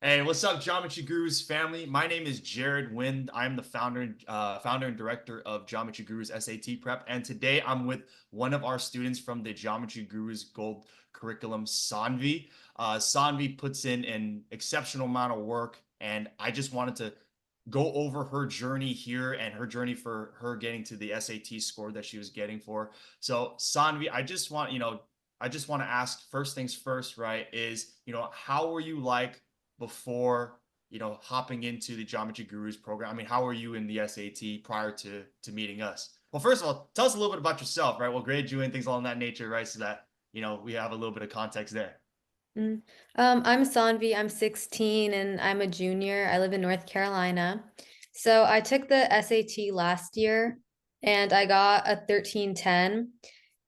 Hey, what's up, Geometry Gurus family? My name is Jared Wind. I'm the founder and director of Geometry Gurus SAT Prep, and today I'm with one of our students from the Geometry Gurus Gold curriculum, Saanvi. Saanvi puts in an exceptional amount of work, and I just wanted to go over her journey here and her journey for her getting to the SAT score that she was getting for. So, Saanvi, I just want to ask first things first, right? How were you like before hopping into the Geometry Gurus program? I mean, how were you in the SAT prior to meeting us? Well, first of all, tell us a little bit about yourself, right? What grade you in, things along that nature, right? So that we have a little bit of context there. Mm. I'm Saanvi. I'm 16 and I'm a junior. I live in North Carolina. So I took the SAT last year and I got a 1310.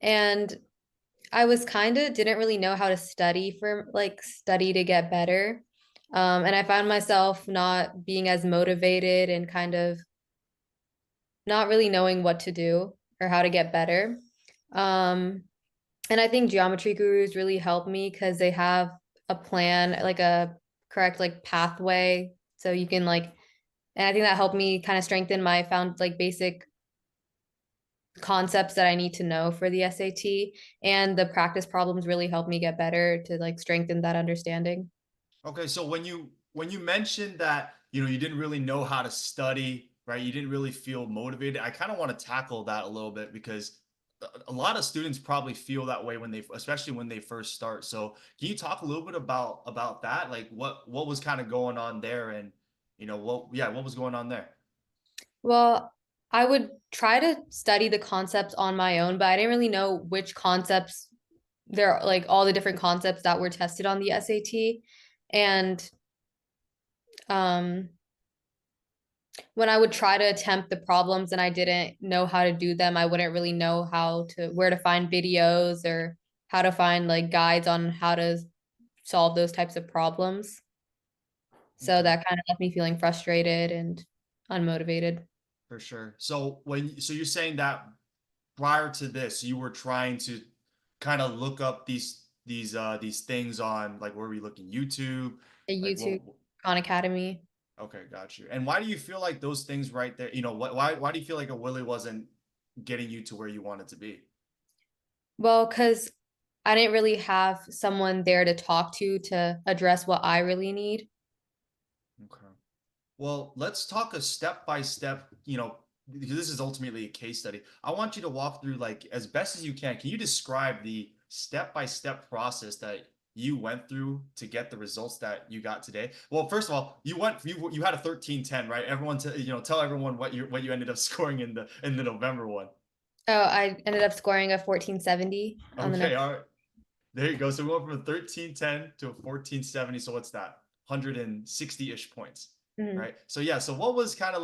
And I was kind of didn't really know how to study to get better. And I found myself not being as motivated and kind of not really knowing what to do or how to get better. Um, And I think geometry gurus really help me because they have a plan, like a correct like pathway. So you can and I think that helped me kind of strengthen my found like basic concepts that I need to know for the SAT. And the practice problems really help me get better to like strengthen that understanding. Okay, so when you mentioned that, you didn't really know how to study, right? You didn't really feel motivated. I kind of want to tackle that a little bit because a lot of students probably feel that way especially when they first start. So, can you talk a little bit about that? Like what was kind of going on there, and what was going on there? Well, I would try to study the concepts on my own, but I didn't really know which concepts there are like all the different concepts that were tested on the SAT. And um when I would try to attempt the problems and I didn't know how to do them, I wouldn't really know where to find videos or how to find like guides on how to solve those types of problems. So Okay, that kind of left me feeling frustrated and unmotivated. for sure. So you're saying that prior to this, you were trying to kind of look up these things on, like, where were you looking? YouTube? A Like YouTube what? Khan Academy. Okay, got you. And why do you feel like those things right there, why do you feel like it really wasn't getting you to where you wanted to be? Well, because I didn't really have someone there to talk to address what I really need. Okay. Well, let's talk a step by step, because this is ultimately a case study. I want you to walk through, like, as best as you can. Can you describe the step by step process that you went through to get the results that you got today? Well, first of all, you had a 1310, right? Tell everyone what you ended up scoring in the November one. Oh, I ended up scoring a 1470 on the Okay, November. all right. There you go. So we went from a 1310 to a 1470. So what's that? 160-ish points, Mhm. right? So yeah, so what was kind of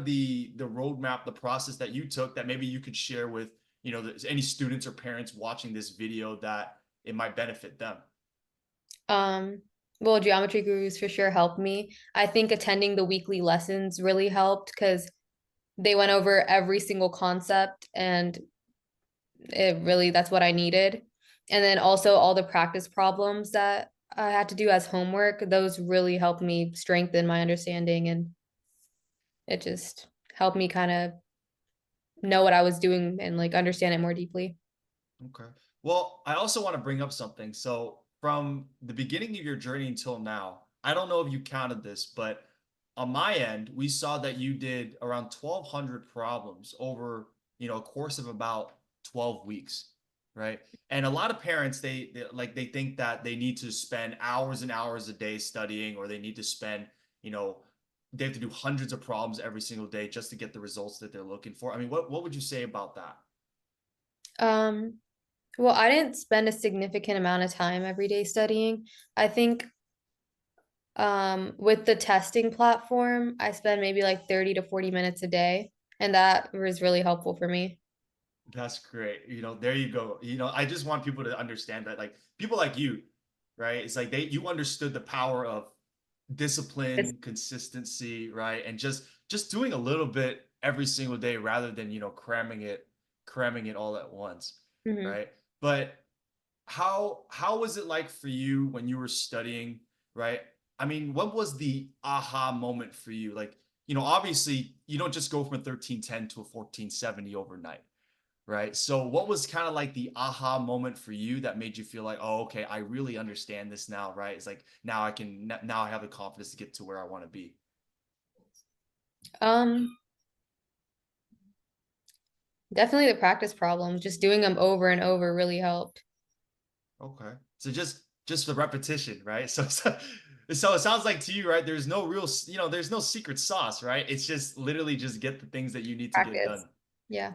the roadmap, the process that you took that maybe you could share with, any students or parents watching this video that it might benefit them? Um, well, geometry gurus for sure helped me. I think attending the weekly lessons really helped because they went over every single concept and that's what I needed. And then also all the practice problems that I had to do as homework, those really helped me strengthen my understanding and it just helped me kind of know what I was doing and like understand it more deeply. Okay. Well, I also want to bring up something. So, from the beginning of your journey until now, I don't know if you counted this, but on my end, we saw that you did around 1,200 problems over, a course of about 12 weeks, right? And a lot of parents, they think that they need to spend hours and hours a day studying, or they need to spend, you know, they have to do hundreds of problems every single day just to get the results that they're looking for. I mean, what would you say about that? Um, well, I didn't spend a significant amount of time every day studying. I think with the testing platform, I spend maybe like 30 to 40 minutes a day, and that was really helpful for me. That's great. There you go. I just want people to understand that, like, people like you, right? It's like you understood the power of It's- discipline, consistency, right? And just doing a little bit every single day rather than, cramming it all at once, Mhm. right? But how was it like for you when you were studying? right? I mean, what was the aha moment for you? Like, obviously you don't just go from a 1310 to a 1470 overnight, right? So what was kind of like the aha moment for you that made you feel like, oh, okay, I really understand this now, right? It's like now I have the confidence to get to where I want to be. Um, Definitely the practice problems. Just doing them over and over really helped. Okay. So just the repetition, right? So it sounds like to you, right? There's no real, there's no secret sauce, right? It's just literally just get the things that you need to get Practice. done. Yeah.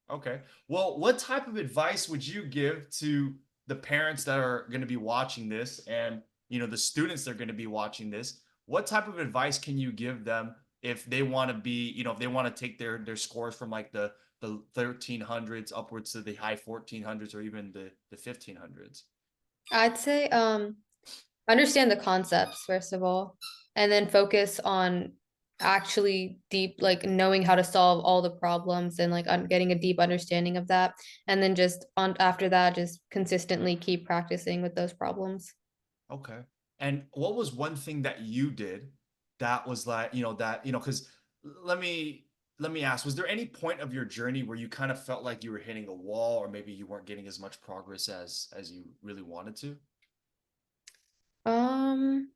Okay. Well, what type of advice would you give to the parents that are going to be watching this and, the students that are going to be watching this? What type of advice can you give them if they want to be, if they want to take their scores from like the 1300s upwards to the high 1400s or even the 1500s? I'd say understand the concepts first of all, and then focus on actually deep like knowing how to solve all the problems and like getting a deep understanding of that, and then just on after that just consistently keep practicing with those problems. Okay. And what was one thing that you did that was like, because let me let me ask, was there any point of your journey where you kind of felt like you were hitting a wall or maybe you weren't getting as much progress as you really wanted to? Um,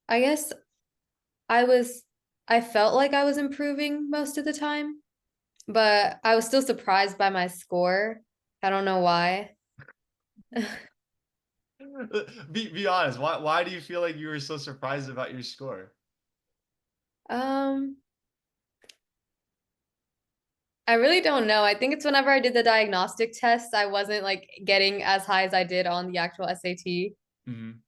I guess I was I felt like I was improving most of the time, but I was still surprised by my score. I don't know why. Be honest. Why do you feel like you were so surprised about your score? Um, I really don't know. I think it's whenever I did the diagnostic test, I wasn't like getting as high as I did on the actual SAT. Mhm.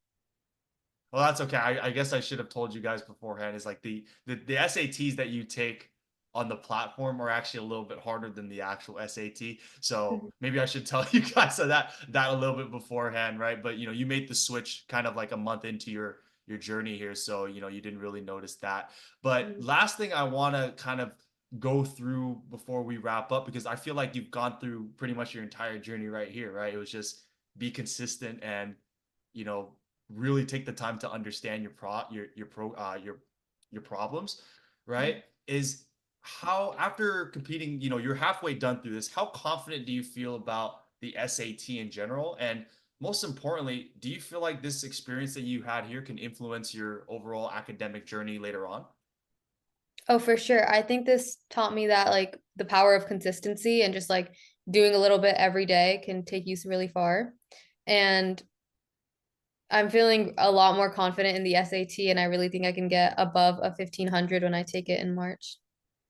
Well, that's okay. I guess I should have told you guys beforehand. Is like the SATs that you take on the platform are actually a little bit harder than the actual SAT. So Mhm. maybe I should tell you guys that a little bit beforehand, right? But you made the switch kind of like a month into your journey here, so you didn't really notice that. But Mhm. last thing I want to kind of go through before we wrap up, because I feel like you've gone through pretty much your entire journey right here, right? It was just be consistent and you know really take the time to understand your problems, right? Is how after competing, you're halfway done through this. How confident do you feel about the SAT in general? And most importantly, do you feel like this experience that you had here can influence your overall academic journey later on? Oh, for sure. I think this taught me that like the power of consistency and just like doing a little bit every day can take you really far. And I'm feeling a lot more confident in the SAT, and I really think I can get above a 1500 when I take it in March.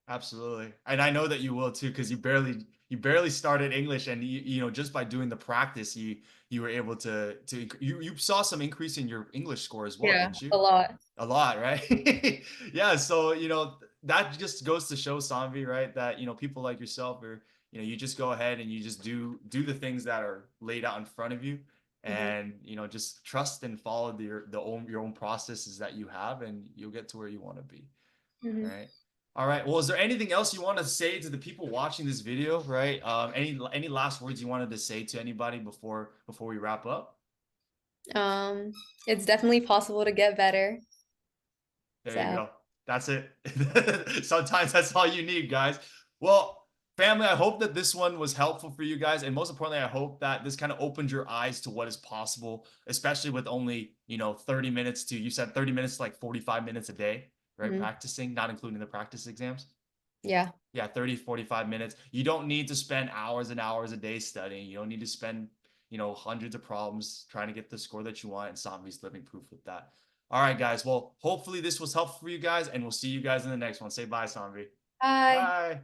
Absolutely. And I know that you will too, because you barely started English and just by doing the practice, you were able to you saw some increase in your English score as well, Yeah, didn't you? a lot. A lot, right? Yeah, so that just goes to show Sanvi, right? That people like yourself are, you just go ahead and you just do the things that are laid out in front of you Hmm. and just trust and follow your own processes that you have and you'll get to where you want to be. All Hmm. right. All right. Well, is there anything else you want to say to the people watching this video, right? Any last words you wanted to say to anybody before we wrap up? Um, it's definitely possible to get better. There you So, go. That's it. Sometimes that's all you need, guys. Well, family, I hope that this one was helpful for you guys. And most importantly, I hope that this kind of opened your eyes to what is possible, especially with only, 30 minutes you said 30 minutes to like 45 minutes a day, right? mhm. Practicing, not including the practice exams. Yeah. Yeah, 30, 45 minutes. You don't need to spend hours and hours a day studying. You don't need to spend, hundreds of problems trying to get the score that you want. And Samvi's living proof with that. All right, guys. Well, hopefully this was helpful for you guys, and we'll see you guys in the next one. Say bye, Samvi. Bye. Bye.